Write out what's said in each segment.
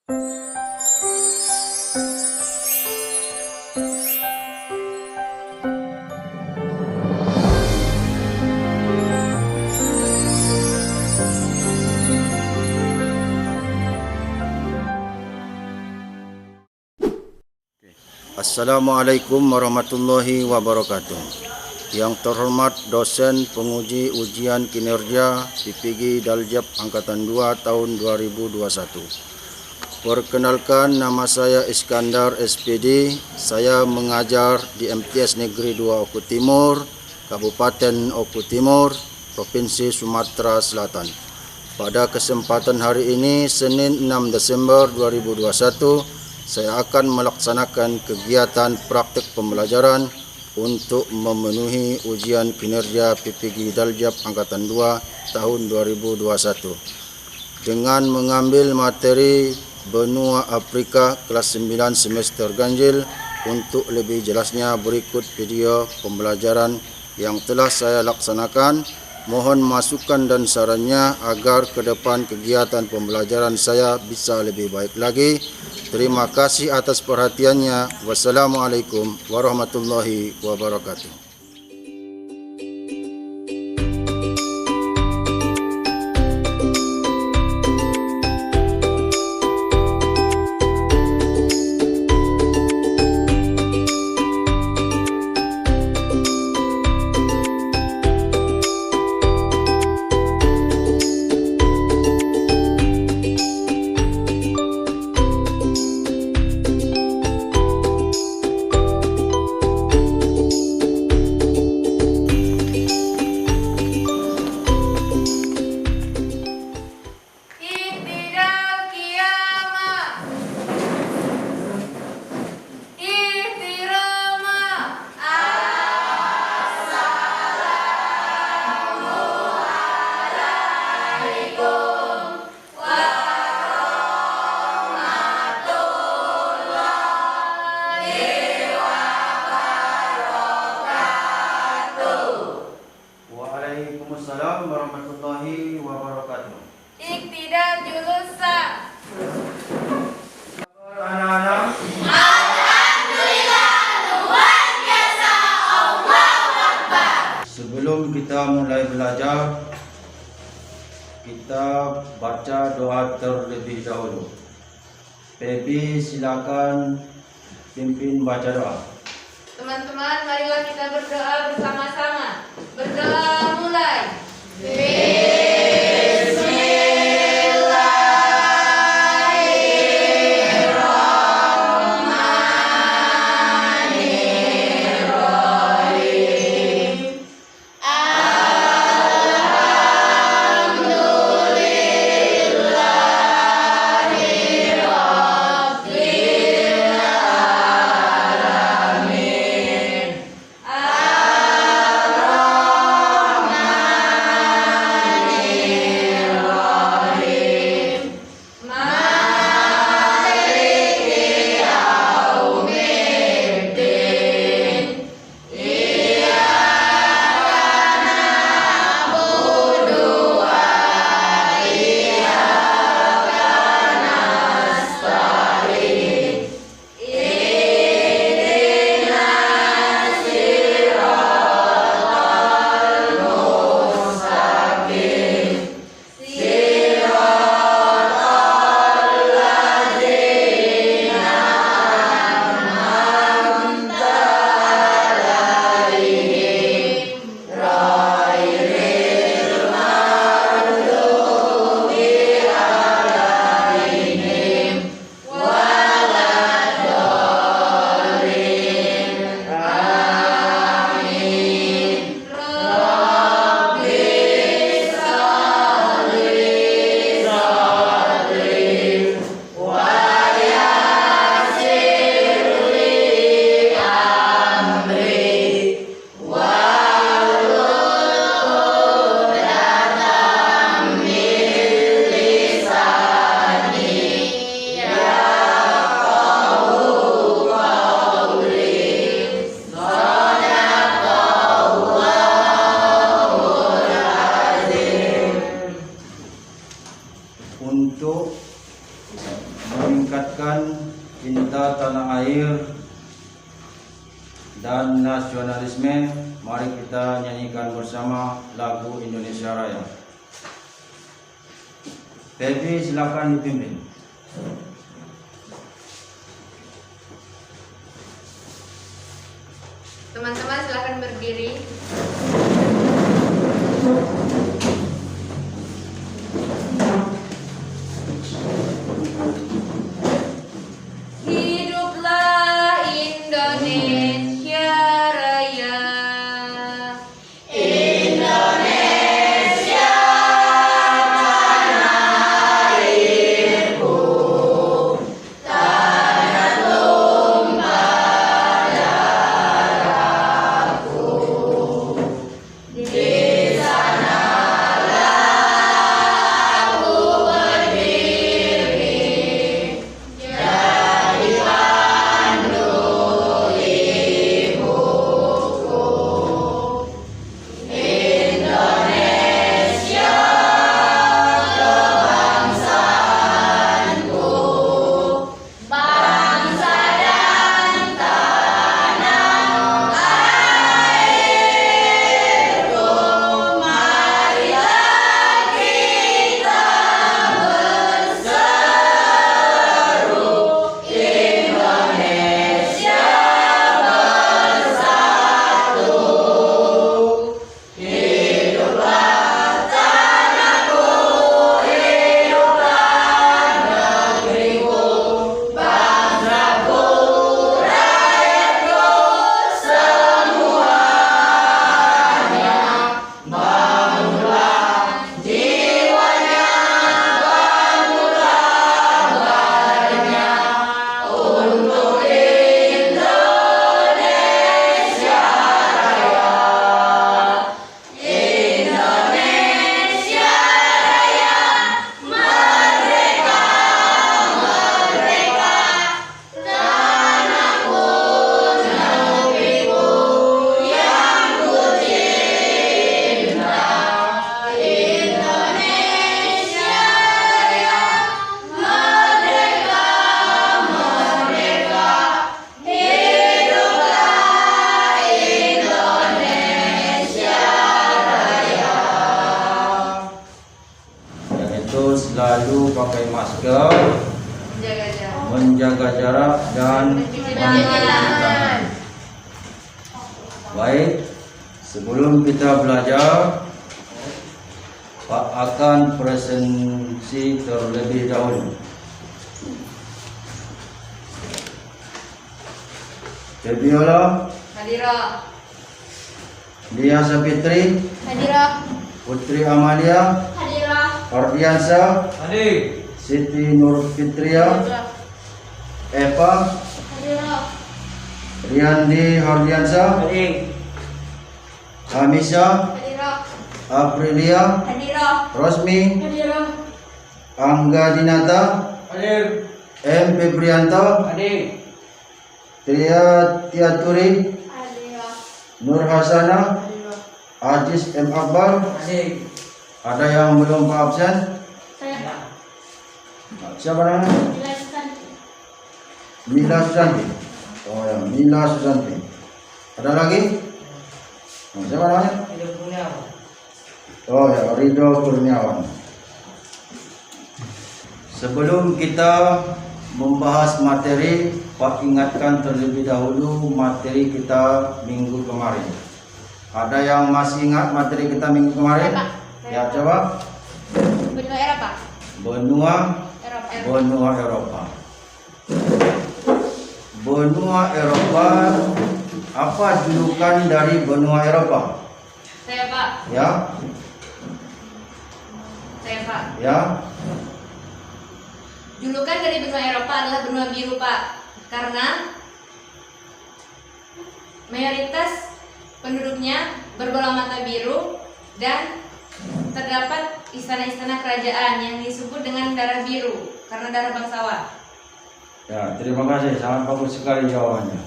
Assalamualaikum warahmatullahi wabarakatuh. Yang terhormat dosen penguji ujian kinerja PPG Daljab Angkatan 2 tahun 2021. Perkenalkan, nama saya Iskandar SPD. Saya mengajar di MTS Negeri 2 Oku Timur, Kabupaten Oku Timur, Provinsi Sumatera Selatan. Pada kesempatan hari ini, Senin 6 Desember 2021, saya akan melaksanakan kegiatan praktik pembelajaran untuk memenuhi ujian kinerja PPG Daljab Angkatan 2 tahun 2021 dengan mengambil materi benua Afrika kelas 9 semester ganjil. Untuk lebih jelasnya, berikut video pembelajaran yang telah saya laksanakan. Mohon masukan dan sarannya agar ke depan kegiatan pembelajaran saya bisa lebih baik lagi. Terima kasih atas perhatiannya. Wassalamualaikum warahmatullahi wabarakatuh. Waalaikumsalam warahmatullahi wabarakatuh. Iktidal jurusan. Anak-anak, Alhamdulillah, luar biasa, Allahu Akbar. sebelum kita mulai belajar, kita baca doa terlebih dahulu. Pebi, silakan pimpin baca doa. Teman-teman, marilah kita berdoa bersama-sama. Berdoa mulai. meningkatkan cinta tanah air dan nasionalisme. Mari kita nyanyikan bersama lagu Indonesia Raya. Feby, silakan dipimpin. Teman-teman silakan berdiri. Hiduplah Indonesia Raya. Indonesia tanah airku, tanah tumpah darahku. Di sanalah aku berdiri, jadi pandu ibuku. Indonesia kebangsaanku, bangsa dan tanah airku. Marilah kita berseru, Indonesia bersatu. Hiduplah tanahku, hiduplah negeriku, bangsaku, rakyatku semuanya. Bangunlah jiwanya, bangunlah badannya untuk Indonesia Raya. Indonesia Raya, merdeka, merdeka, tanahku, negeriku yang kucinta. Indonesia Raya, merdeka, merdeka, hiduplah Indonesia Raya. Yaitu selalu pakai masker, Jaga jarak. menjaga jarak dan mencuci tangan. Baik, sebelum kita belajar, Pak akan presentasi terlebih dahulu. Febiola, Hadirah. Lia Sapitri, Hadirah. Putri Amalia, Hadirah. Ardiansa, Hadir. Siti Nur Fitria, Eva, Hadirah. Riandi Hardiansa, Hadir. Hamisa, Hadirah. Aprilia, Hadirah. Rosmi, Hadirah. Angga Dinata, Hadir. M. Febrianto, Hadir. Tria Tiaturi, Hadirah. Nur Hasana, Hadirah. Aziz M. Akbar. Hadir. Ada yang belum absen? Saya Siapa namanya? Mila Susanti. Oh ya, Mila Susanti. Ada lagi? Siapa namanya? Hidup Kurniawan. Oh ya, Ridho Kurniawan. Sebelum kita membahas materi, Pak ingatkan terlebih dahulu materi kita minggu kemarin. Ada yang masih ingat materi kita minggu kemarin? Pak. Ya, coba. Benua Eropa. Benua Eropa. Benua Eropa. Apa julukan dari benua Eropa? Saya Pak. Ya, Saya Pak. ya. Julukan dari benua Eropa adalah benua biru Pak, karena mayoritas penduduknya berbola mata biru dan terdapat istana-istana kerajaan yang disebut dengan darah biru karena darah bangsawan. Ya, terima kasih. Sangat bagus sekali jawabannya.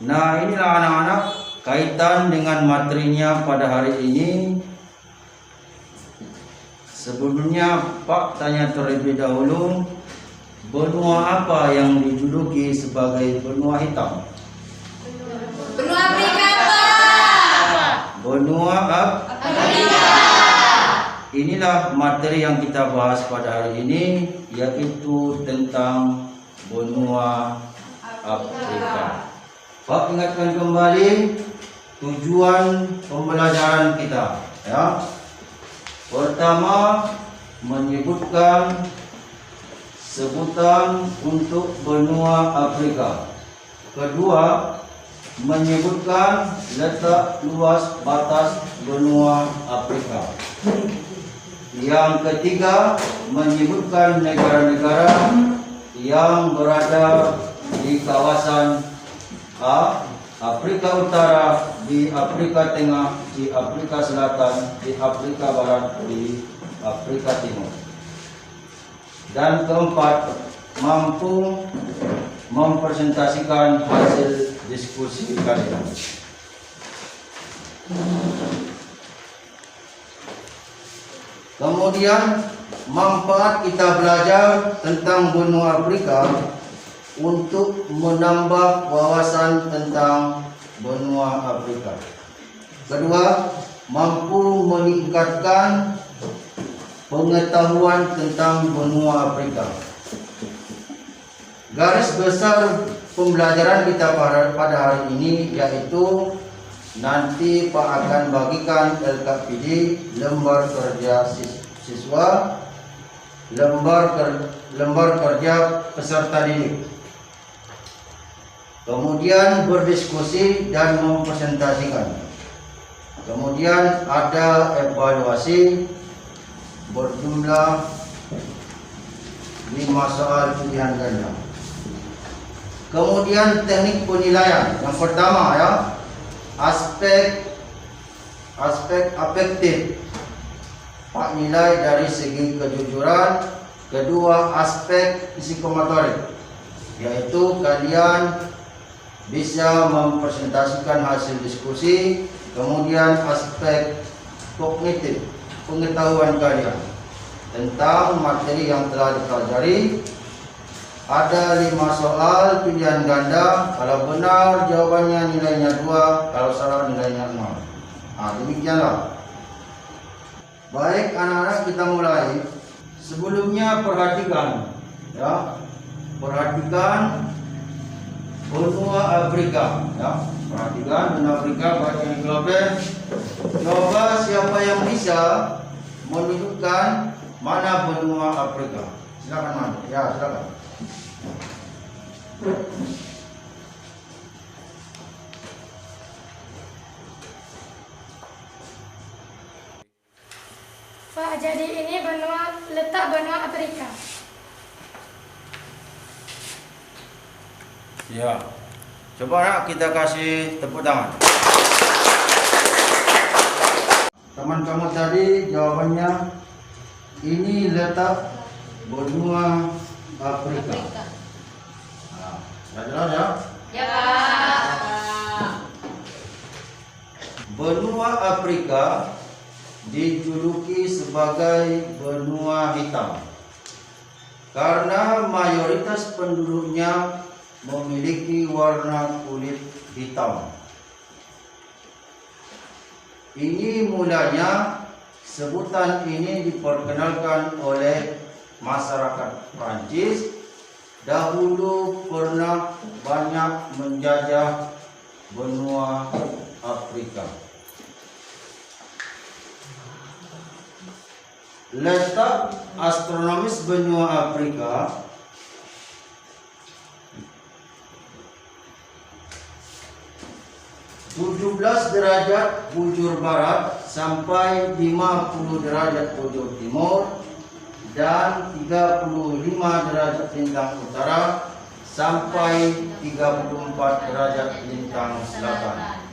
Nah, inilah anak-anak kaitan dengan materinya pada hari ini. Sebelumnya Pak tanya terlebih dahulu, benua apa yang dijuluki sebagai benua hitam? Benua Afrika, Pak. Benua Afrika. Inilah materi yang kita bahas pada hari ini, yaitu tentang benua Afrika. Pak, ingatkan kembali tujuan pembelajaran kita, ya. Pertama, menyebutkan sebutan untuk benua Afrika. Kedua, menyebutkan letak luas batas benua Afrika. Yang ketiga, menyebutkan negara-negara yang berada di kawasan A, Afrika Utara, di Afrika Tengah, di Afrika Selatan, di Afrika Barat, di Afrika Timur. Dan keempat, mampu mempresentasikan hasil diskusi kalian. Kemudian, manfaat kita belajar tentang benua Afrika untuk menambah wawasan tentang benua Afrika. Kedua, mampu meningkatkan pengetahuan tentang benua Afrika. Garis besar pembelajaran kita pada hari ini yaitu nanti Pak akan bagikan LKPD, lembar kerja siswa, lembar kerja peserta didik. Kemudian berdiskusi dan mempresentasikan. Kemudian ada evaluasi berjumlah 5 soal pilihan ganda. Kemudian teknik penilaian. Yang pertama, ya, aspek afektif, Pak, nilai dari segi kejujuran. Kedua, aspek psikomotorik, yaitu kalian bisa mempresentasikan hasil diskusi. Kemudian aspek kognitif, pengetahuan kalian tentang materi yang telah dipelajari. Ada 5 soal pilihan ganda. Kalau benar jawabannya nilainya 2, kalau salah nilainya 0. Demikianlah. Baik anak-anak, kita mulai. Sebelumnya perhatikan, ya. Perhatikan benua Afrika, ya. Perhatikan benua Afrika baik yang global. Coba siapa yang bisa menunjukkan mana benua Afrika? Silakan, Man. Ya, silakan. Pak, jadi ini letak benua Afrika. Ya. Coba nak kita kasih tepuk tangan. Teman kamu tadi jawabannya ini letak benua Afrika. Jelas ya? Ya, Pak. Benua Afrika dijuluki sebagai benua hitam karena mayoritas penduduknya memiliki warna kulit hitam. Ini mulanya sebutan ini diperkenalkan oleh masyarakat Prancis. Dahulu pernah banyak menjajah benua Afrika. Letak astronomis benua Afrika (17 derajat bujur barat sampai 50 derajat bujur timur dan 35 derajat lintang utara sampai 34 derajat lintang selatan.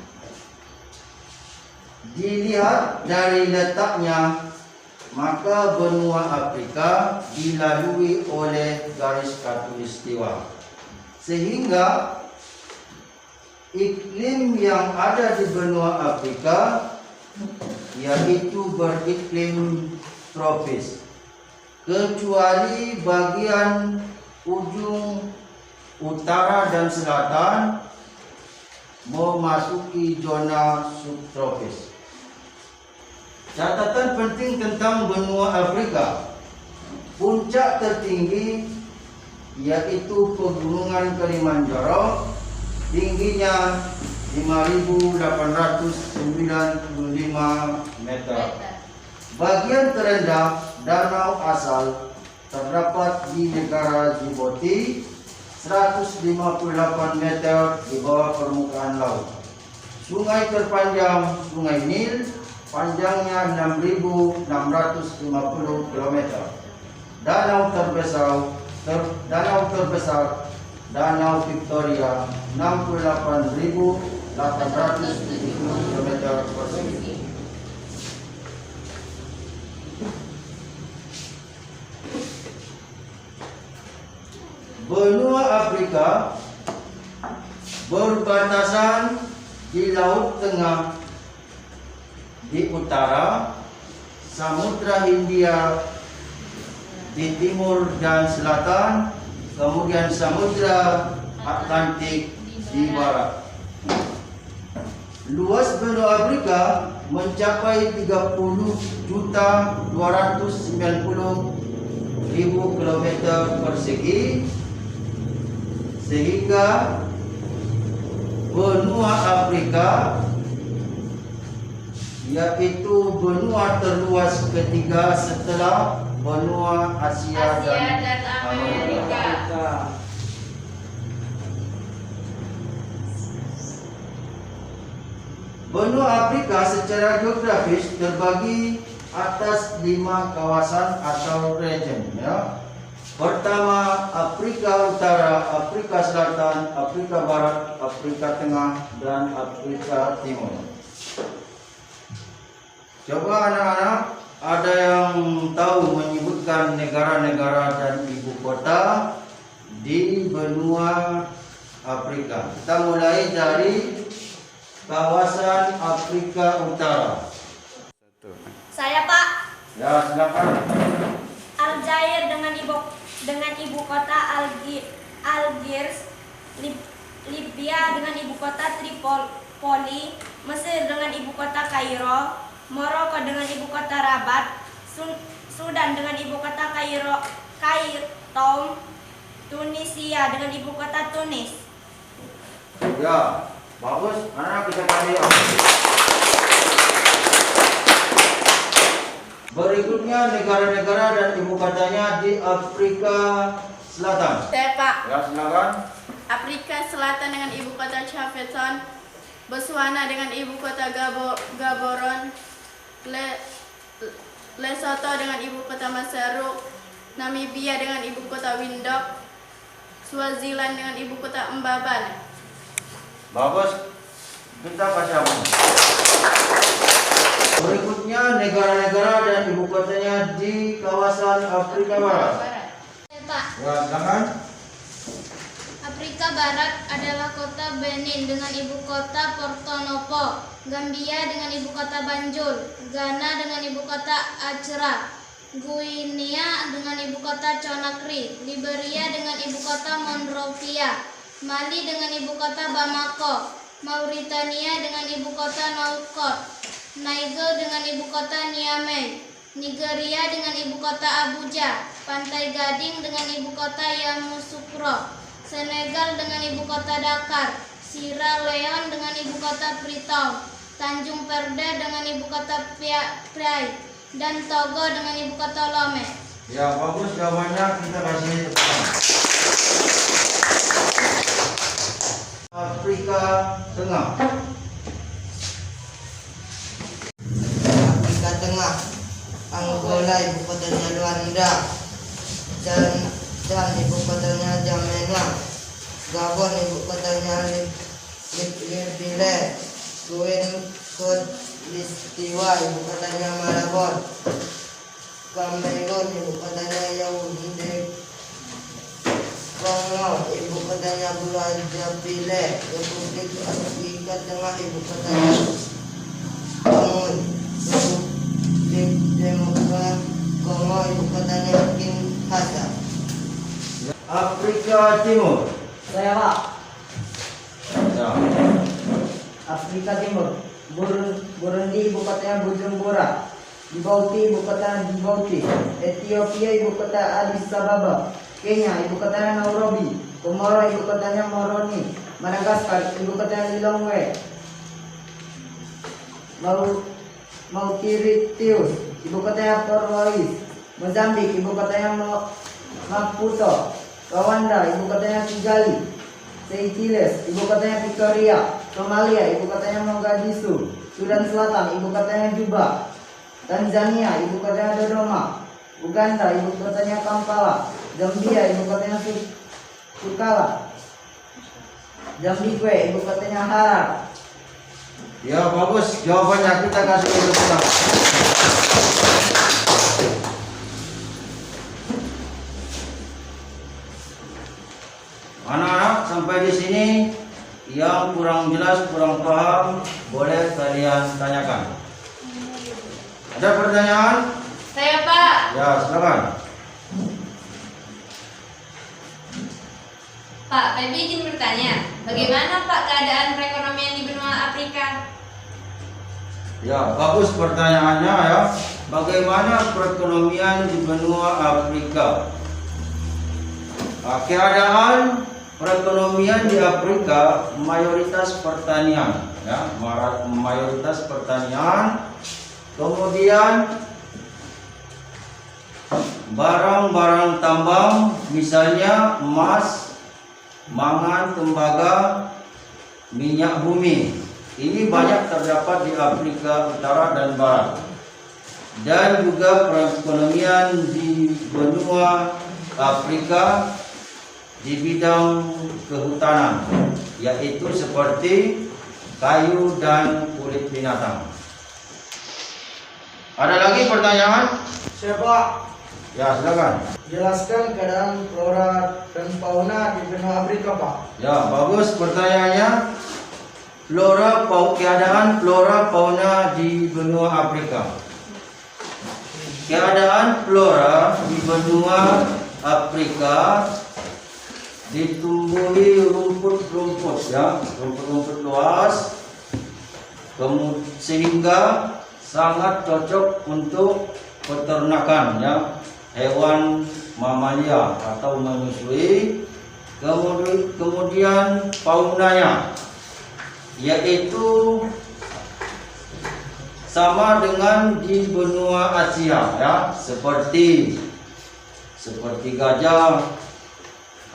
Dilihat dari letaknya, maka benua Afrika dilalui oleh garis khatulistiwa, sehingga iklim yang ada di benua Afrika yaitu beriklim tropis, kecuali bagian ujung utara dan selatan memasuki zona subtropis. Catatan penting tentang benua Afrika. Puncak tertinggi yaitu Pegunungan Kilimanjaro, tingginya 5.895 meter. Bagian terendah danau asal terdapat di negara Djibouti, 158 meter di bawah permukaan laut. Sungai terpanjang Sungai Nil, panjangnya 6.650 km. Danau terbesar Danau Victoria, 68.870 km persegi. Benua Afrika berbatasan di Laut Tengah di utara, Samudra Hindia di timur dan selatan, kemudian Samudra Atlantik di barat. Luas benua Afrika mencapai 30.290.000 km persegi, sehingga benua Afrika yaitu benua terluas ketiga setelah benua Asia dan Amerika. Benua Afrika secara geografis terbagi atas 5 kawasan atau region, ya. Pertama, Afrika Utara, Afrika Selatan, Afrika Barat, Afrika Tengah, dan Afrika Timur. Coba anak-anak, ada yang tahu menyebutkan negara-negara dan ibu kota di benua Afrika? Kita mulai dari kawasan Afrika Utara. Saya Pak. Ya, silakan. Aljazair dengan ibu kota Algiers, Libya dengan ibu kota Tripoli, Mesir dengan ibu kota Kairo, Maroko dengan ibu kota Rabat, Sudan dengan ibu kota Khartoum, Tunisia dengan ibu kota Tunis. Ya, bagus. Anak kita kasih. Berikutnya negara-negara dan ibu kotanya di Afrika Selatan. Saya Pak. Ya, silakan. Afrika Selatan dengan ibu kota Chapeton, Botswana dengan ibu kota Gaborone, Lesotho dengan ibu kota Maseru, Namibia dengan ibu kota Windhoek, Swaziland dengan ibu kota Mbaban. Bagus. Kita kasih apa? Berikutnya negara-negara dan ibu kotanya di kawasan Afrika Barat. Pak. Ya, silakan. Afrika Barat adalah kota Benin dengan ibu kota Porto Novo, Gambia dengan ibu kota Banjul, Ghana dengan ibu kota Accra, Guinea dengan ibu kota Conakry, Liberia dengan ibu kota Monrovia, Mali dengan ibu kota Bamako, Mauritania dengan ibu kota Nouakchott, Niger dengan ibu kota Niamey, Nigeria dengan ibu kota Abuja, Pantai Gading dengan ibu kota Yamoussoukro, Senegal dengan ibu kota Dakar, Sierra Leone dengan ibu kota Freetown, Tanjung Perda dengan ibu kota Praia, dan Togo dengan ibu kota Lome. Ya, bagus jawabannya. Kita kasih tepukan. Afrika Tengah. Afrika Tengah, Angola ibu kotanya Luanda, dan ibu kotanya Jamena, Gabon ibu kotanya Libreville, Khalistiwa ibu kotanya Malabon, Cameroon ibu kotanya Yaounde, Kongo ibu kotanya Brazzaville, Republik Afrika Tengah ibu kotanya Bangun, Republik Demokrat Kongo ibu kotanya Kinshasa. Afrika Timur. Saya Pak. Ya. Afrika Timur. Burundi ibu kotanya Bujumbura. Djibouti ibu kotanya Djibouti. Ethiopia ibu kota Addis Ababa. Kenya ibu kotanya Nairobi. Komoro ibu kotanya Moroni. Madagaskar ibu kotanya Lilongwe. Mauritius ibu kotanya Port Louis. Mozambik ibu kotanya Maputo. Rwanda ibu kotanya Kigali. Seychelles ibu kotanya Victoria. Somalia ibu kotanya Mogadishu. Sudan Selatan ibu kotanya Juba. Tanzania ibu kotanya Dodoma. Uganda ibu kotanya Kampala. Zambia ibu kotanya Sukala. Zimbabwe ibu kotanya Harar. Ya bagus, jawabannya kita kasih tepuk tangan. Anak-anak sampai di sini yang kurang jelas, kurang paham, boleh kalian tanyakan. Ada pertanyaan? Saya Pak. Ya, silakan. Pak, Feby izin bertanya, bagaimana Pak keadaan perekonomian di benua Afrika? Ya, bagus pertanyaannya ya. Bagaimana perekonomian di benua Afrika? Keadaan perekonomian di Afrika mayoritas pertanian, ya, mayoritas pertanian. Kemudian barang-barang tambang, misalnya emas, mangan, tembaga, minyak bumi. Ini banyak terdapat di Afrika Utara dan Barat. Dan juga perekonomian di benua Afrika di bidang kehutanan, yaitu seperti kayu dan kulit binatang. Ada lagi pertanyaan? Siapa? Ya, silakan. Jelaskan keadaan flora dan fauna di benua Afrika, Pak. Ya, bagus pertanyaannya. Keadaan flora fauna di benua Afrika. Keadaan flora di benua Afrika ditumbuhi rumput-rumput, ya, rumput-rumput luas, sehingga sangat cocok untuk peternakan, ya, hewan mamalia atau menyusui. Kemudian faunanya, yaitu sama dengan di benua Asia, ya, seperti gajah,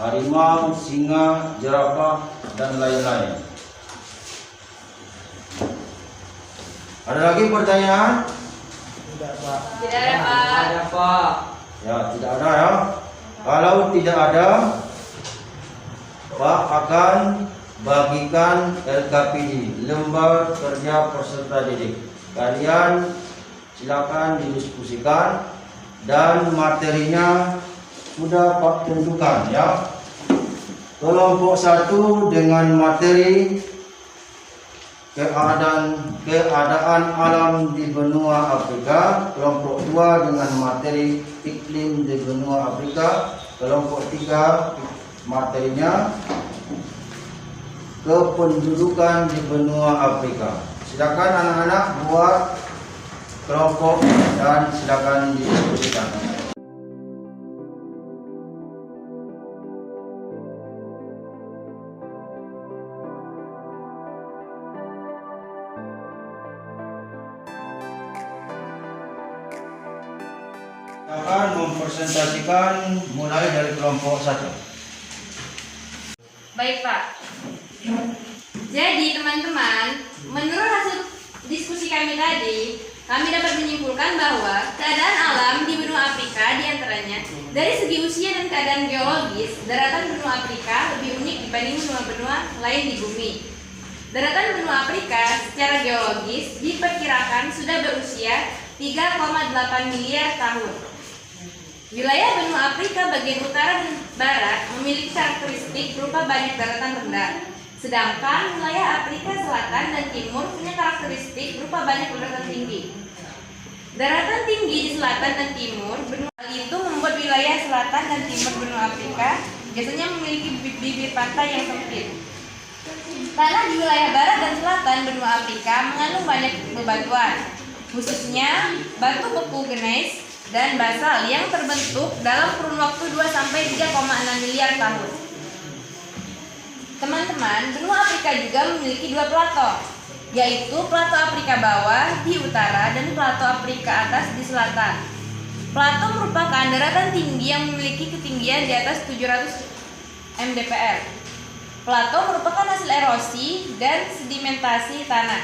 harimau, singa, jerapah, dan lain-lain. Ada lagi pertanyaan? Tidak, Pak. Tidak ada Pak. Ada, Pak. Ya, tidak ada ya. Kalau tidak ada, Pak akan bagikan LKPD, Lembar Kerja Peserta Didik. Kalian silakan didiskusikan dan materinya sudah Pak tentukan, ya. Kelompok 1 dengan materi keadaan alam di benua Afrika, kelompok 2 dengan materi iklim di benua Afrika, kelompok 3 materinya kependudukan di benua Afrika. Silakan anak-anak buat kelompok dan silakan didiskusikan. Akan mempresentasikan mulai dari kelompok 1. Baik Pak. Jadi teman-teman, menurut hasil diskusi kami tadi, kami dapat menyimpulkan bahwa keadaan alam di benua Afrika diantaranya dari segi usia dan keadaan geologis, daratan benua Afrika lebih unik dibanding benua-benua lain di bumi. Daratan benua Afrika secara geologis diperkirakan sudah berusia 3,8 miliar tahun. Wilayah benua Afrika bagian utara dan barat memiliki karakteristik berupa banyak daratan rendah. Sedangkan wilayah Afrika Selatan dan Timur punya karakteristik berupa banyak daratan tinggi. Daratan tinggi di selatan dan timur benua itu membuat wilayah selatan dan timur benua Afrika biasanya memiliki bibir pantai yang sempit. Tanah di wilayah barat dan selatan benua Afrika mengandung banyak bebatuan, khususnya batu beku gneiss dan basal yang terbentuk dalam kurun waktu 2-3,6 miliar tahun. Teman-teman, benua Afrika juga memiliki 2 plato, yaitu plato Afrika bawah di utara dan plato Afrika atas di selatan. Plato merupakan daratan tinggi yang memiliki ketinggian di atas 700 mdpl. Plato merupakan hasil erosi dan sedimentasi tanah.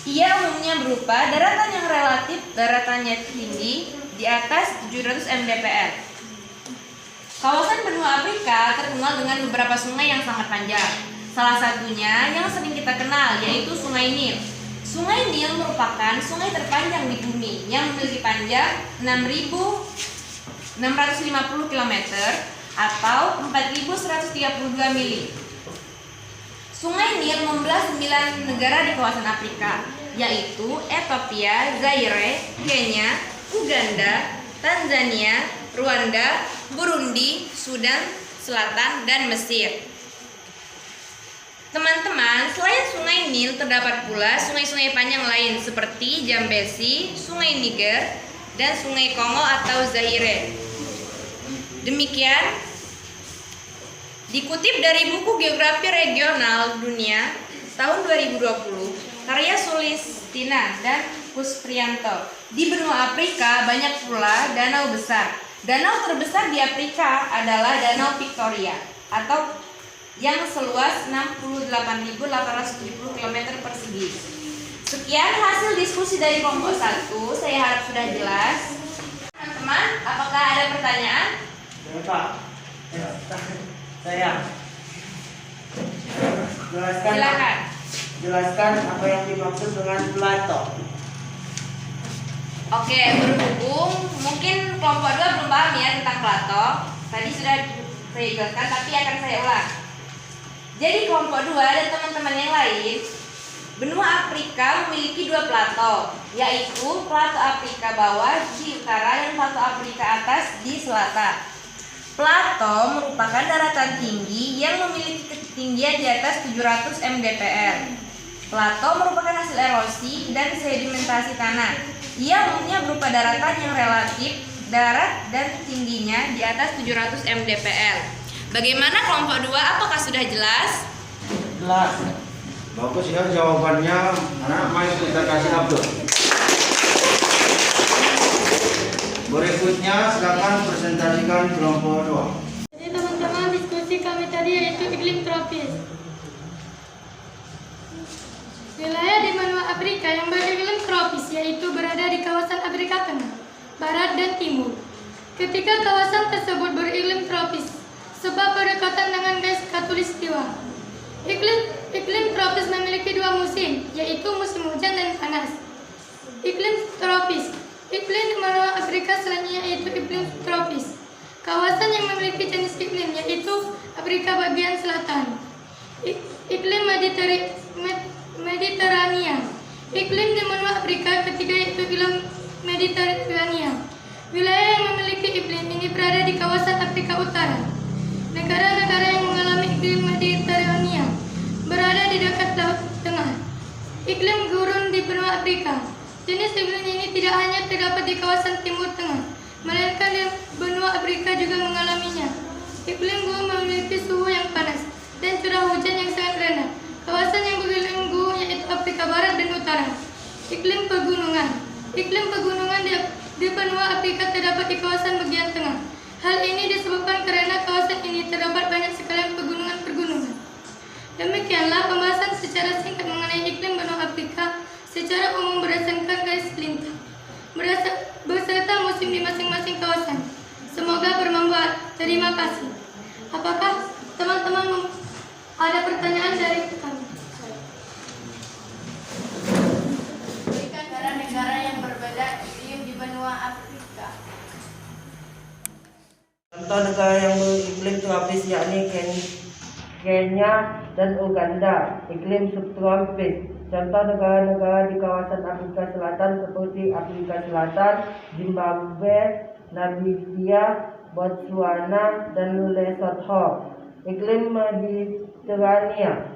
Ia umumnya berupa daratan yang relatif daratannya tinggi di atas 700 mdpl. Kawasan benua Afrika terkenal dengan beberapa sungai yang sangat panjang. Salah satunya yang sering kita kenal yaitu Sungai Nil. Sungai Nil merupakan sungai terpanjang di bumi yang memiliki panjang 6.650 km atau 4.132 mili. Sungai Nil membelah 9 negara di kawasan Afrika, yaitu Ethiopia, Zaire, Kenya, Uganda, Tanzania, Rwanda, Burundi, Sudan Selatan, dan Mesir. Teman-teman, selain Sungai Nil terdapat pula sungai-sungai panjang lain seperti Zambezi, Sungai Niger, dan Sungai Kongo atau Zaire. Demikian dikutip dari buku Geografi Regional Dunia tahun 2020, karya Sulistina dan Kuspriyanto. Di benua Afrika banyak pula danau besar. Danau terbesar di Afrika adalah Danau Victoria atau yang seluas 68.870 km persegi. Sekian hasil diskusi dari kelompok 1. Saya harap sudah jelas. Teman-teman, apakah ada pertanyaan? Ya, Pak. Saya Silakan. jelaskan apa yang dimaksud dengan plato. Oke, berhubung mungkin kelompok 2 belum paham ya tentang plato. Tadi sudah saya jelaskan, tapi akan saya ulang. Jadi kelompok 2 dan teman-teman yang lain, benua Afrika memiliki 2 plato, yaitu plato Afrika bawah di utara dan plato Afrika atas di selatan. Plato merupakan daratan tinggi yang memiliki ketinggian di atas 700 mdpl. Plato merupakan hasil erosi dan sedimentasi tanah. Ia umumnya berupa daratan yang relatif darat dan tingginya di atas 700 mdpl. Bagaimana kelompok 2? Apakah sudah jelas? Jelas. Bagus ya jawabannya. Anak mari kita kasih upload. Berikutnya silakan presentasikan kelompok 2. Jadi teman-teman, diskusi kami tadi yaitu iklim tropis. Wilayah di benua Afrika yang beriklim tropis yaitu berada di kawasan Afrika Tengah, Barat, dan Timur. Ketika kawasan tersebut beriklim tropis sebab berdekatan dengan garis khatulistiwa. Iklim tropis memiliki 2 musim, yaitu musim hujan dan panas. Iklim tropis. Iklim di benua Afrika selanjutnya yaitu iklim tropis. Kawasan yang memiliki jenis iklim yaitu Afrika bagian selatan. Iklim Mediterania. Iklim di benua Afrika ketiga yaitu iklim Mediterania. Wilayah yang memiliki iklim ini berada di kawasan Afrika Utara. Negara-negara yang mengalami iklim Mediterania berada di dekat Laut Tengah. Iklim gurun di benua Afrika. Jenis iklim ini tidak hanya terdapat di kawasan Timur Tengah, melainkan di benua Afrika juga mengalaminya. Iklim gurun memiliki suhu yang panas dan curah hujan yang sangat rendah. Kawasan yang beriklim gurun yaitu Afrika Barat dan Utara. Iklim pegunungan. Iklim pegunungan di benua Afrika terdapat di kawasan bagian tengah. Hal ini disebabkan karena kawasan ini terdapat banyak sekali pegunungan-pegunungan. Demikianlah pembahasan secara singkat mengenai iklim benua Afrika secara umum berdasarkan garis lintang beserta musim di masing-masing kawasan. Semoga bermanfaat. Terima kasih. Apakah teman-teman ada pertanyaan dari kami? Berikan negara-negara yang berbeda iklim di benua Afrika. Contoh negara yang beriklim tropis yakni Kenya dan Uganda, iklim subtropis. Contoh negara-negara di kawasan Afrika Selatan seperti Afrika Selatan, Zimbabwe, Namibia, Botswana, dan Lesotho. iklim Mediterania,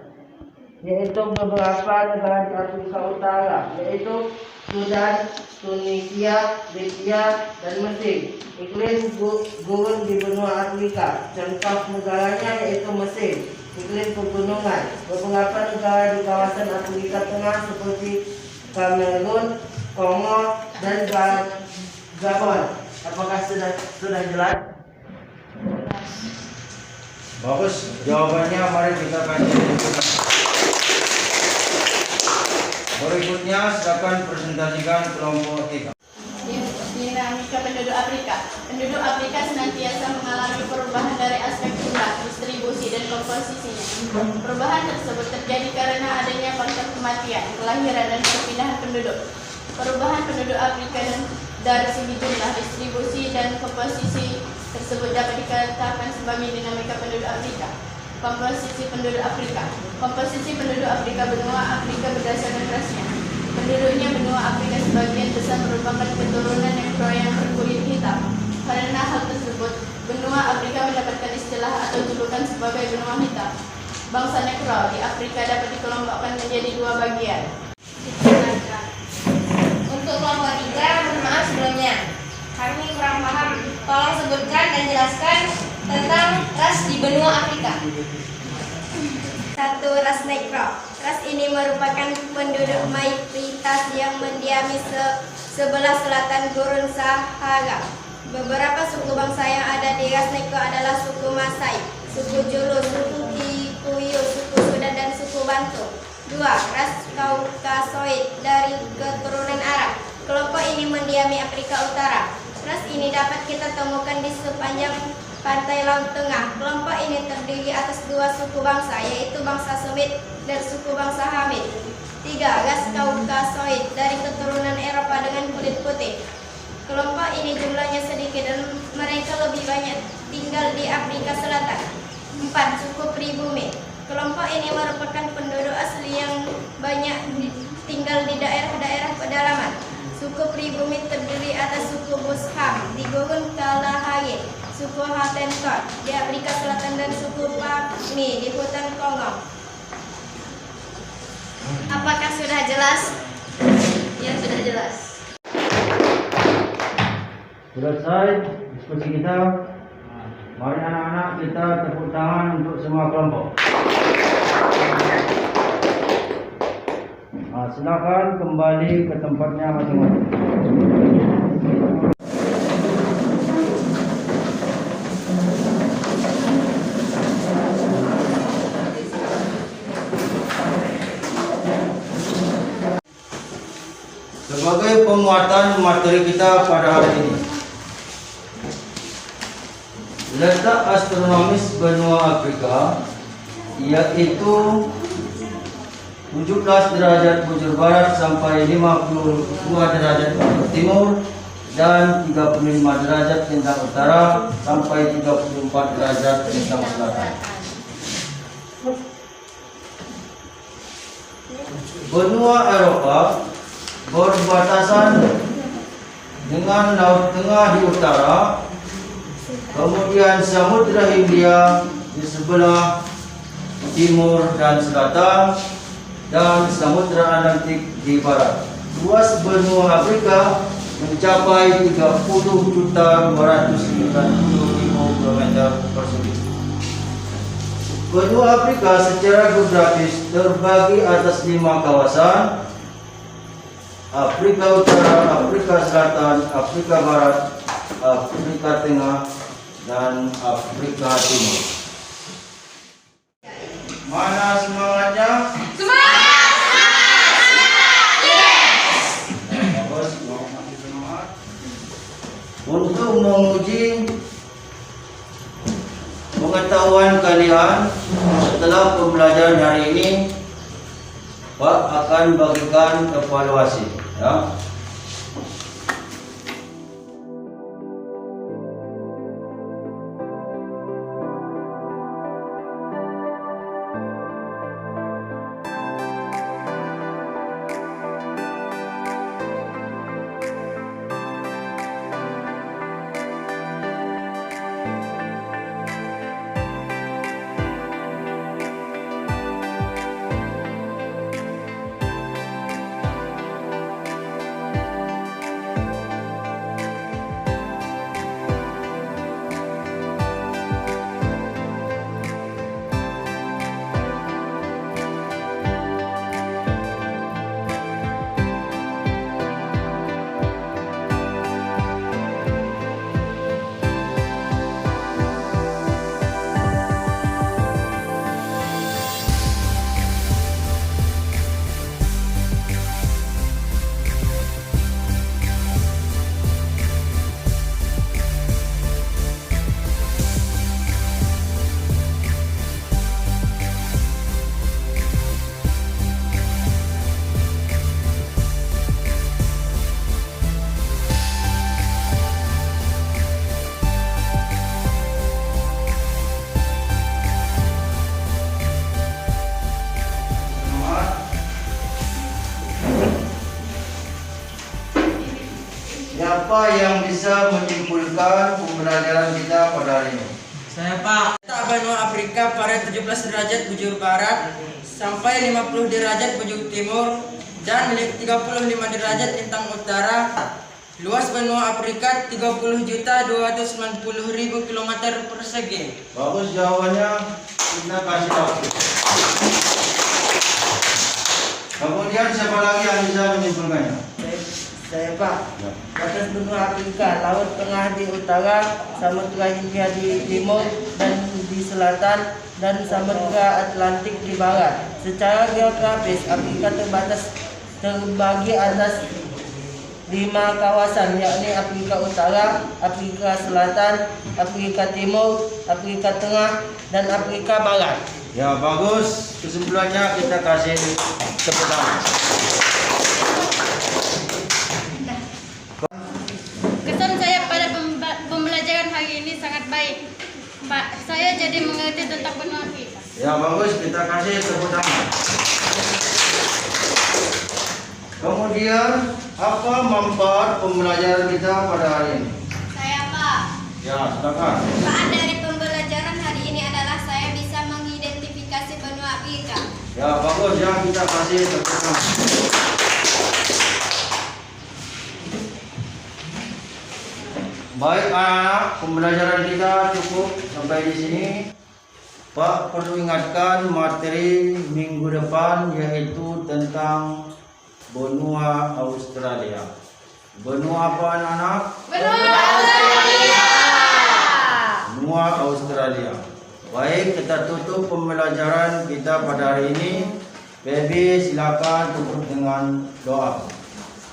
yaitu beberapa negara di Afrika Utara, yaitu Sudan, Tunisia, Libya, dan Mesir. Iklim gurun di benua Afrika, contoh negaranya yaitu Mesir. Iklim pegunungan, beberapa negara di kawasan Afrika Tengah seperti Kamerun, Kongo, dan Gabon. Apakah sudah jelas? Bagus, jawabannya mari kita kaji. Berikutnya silakan presentasikan kelompok 3. Dinamika penduduk Afrika. Penduduk Afrika senantiasa mengalami perubahan dari aspek jumlah, distribusi, dan komposisinya. Perubahan tersebut terjadi karena adanya faktor kematian, kelahiran, dan perpindahan penduduk. Perubahan penduduk Afrika dari segi jumlah, distribusi, dan komposisi tersebut dapat dikatakan sebagai dinamika penduduk Afrika. Komposisi penduduk Afrika. Komposisi penduduk Afrika benua Afrika berdasarkan rasnya. Penduduknya benua Afrika sebagian besar merupakan keturunan yang berkulit hitam. Karena hal tersebut, benua Afrika mendapatkan istilah atau julukan sebagai benua hitam. Bangsa Negro di Afrika dapat dikelompokkan menjadi dua bagian. Untuk kelompok 3, mohon maaf sebelumnya. Kami kurang paham. Tolong sebutkan dan jelaskan tentang ras di benua Afrika. 1. Ras Negro. Ras ini merupakan penduduk mayoritas yang mendiami sebelah selatan Gurun Sahara. Beberapa suku bangsa yang ada di ras Negro adalah suku Masai, suku Julu, suku Kikuyu, suku Sudan, dan suku Bantu. 2. Ras Kaukasoid dari keturunan Arab. Kelompok ini mendiami Afrika Utara. Ras ini dapat kita temukan di sepanjang pantai Laut Tengah. Kelompok ini terdiri atas dua suku bangsa, yaitu bangsa Semit dan suku bangsa Hamid. 3. Ras Kaukasoid dari keturunan Eropa dengan kulit putih. Kelompok ini jumlahnya sedikit dan mereka lebih banyak tinggal di Afrika Selatan. 4. Suku pribumi. Kelompok ini merupakan penduduk asli yang banyak tinggal di daerah-daerah pedalaman. Suku pribumi terdiri atas suku Busham di Gurun Kalahari, suku Hottentot di Afrika Selatan, dan suku Pygmy di hutan Kongo. Apakah sudah jelas? Ya, sudah jelas. Selesai diskusi kita. Mari anak-anak kita tepuk tangan untuk semua kelompok. Silakan kembali ke tempatnya masing-masing. Sebagai penguatan materi kita pada hari ini, letak astronomis benua Afrika yaitu 17 derajat bujur barat sampai 52 derajat bujur timur dan 35 derajat lintang utara sampai 34 derajat lintang selatan. Benua Eropa berbatasan dengan Laut Tengah di utara, kemudian Samudra Hindia di sebelah timur dan selatan, dan Samudra Atlantik di barat. Luas benua Afrika mencapai 30.290.000 km persegi. Benua Afrika secara geografis terbagi atas 5 kawasan: Afrika Utara, Afrika Selatan, Afrika Barat, Afrika Tengah, dan Afrika Timur. Mana semangatnya? Untuk menguji pengetahuan kalian setelah pembelajaran hari ini, Pak akan bagikan evaluasi, ya. Siapa yang bisa menyimpulkan pembelajaran kita pada hari ini? Saya Pak. Letak benua Afrika pada 17 derajat bujur barat sampai 50 derajat bujur timur dan 35 derajat lintang utara. Luas benua Afrika 30.290.000 km persegi. Bagus jawabannya, kita kasih tahu. Kemudian siapa lagi yang bisa menyimpulkannya? Saya Pak. Batas benua Afrika, Laut Tengah di utara, Samudra Hindia di timur dan di selatan, dan Samudra Atlantik di barat. Secara geografis, Afrika terbagi atas 5 kawasan, yakni Afrika Utara, Afrika Selatan, Afrika Timur, Afrika Tengah, dan Afrika Barat. Ya bagus, kesimpulannya kita kasih tepuk tangan. Kesan saya pada pembelajaran hari ini sangat baik, Pak. Saya jadi mengerti tentang benua Afrika. Ya bagus, kita kasih tepuk tangan. Kemudian apa manfaat pembelajaran kita pada hari ini? Saya Pak. Ya silakan. Manfaat dari pembelajaran hari ini adalah saya bisa mengidentifikasi benua Afrika. Ya bagus ya, kita kasih tepuk tangan. Baik anak-anak, pembelajaran kita cukup sampai di sini. Pak perlu ingatkan materi minggu depan yaitu tentang benua Australia. Benua apa anak-anak? Benua Australia. Benua Australia. Baik, kita tutup pembelajaran kita pada hari ini. Baby silakan tutup dengan doa.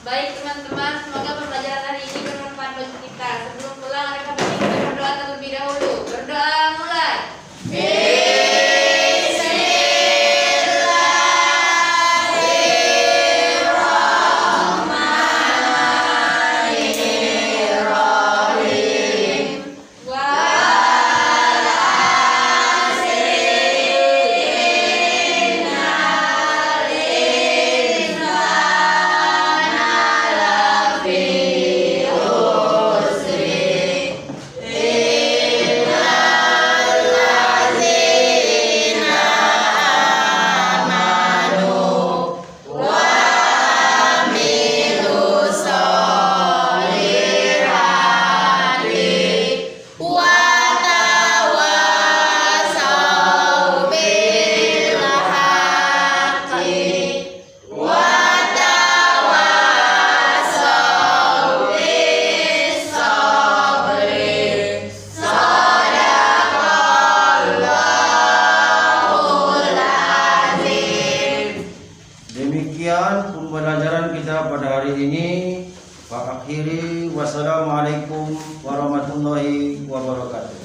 Baik teman-teman, semoga pembelajaran hari ini bermanfaat bagi kita. Sebelum pulang, mereka berdoa terlebih dahulu. Berdoa mulai. Demikian pembelajaran kita pada hari ini. Pak akhiri, wassalamualaikum warahmatullahi wabarakatuh.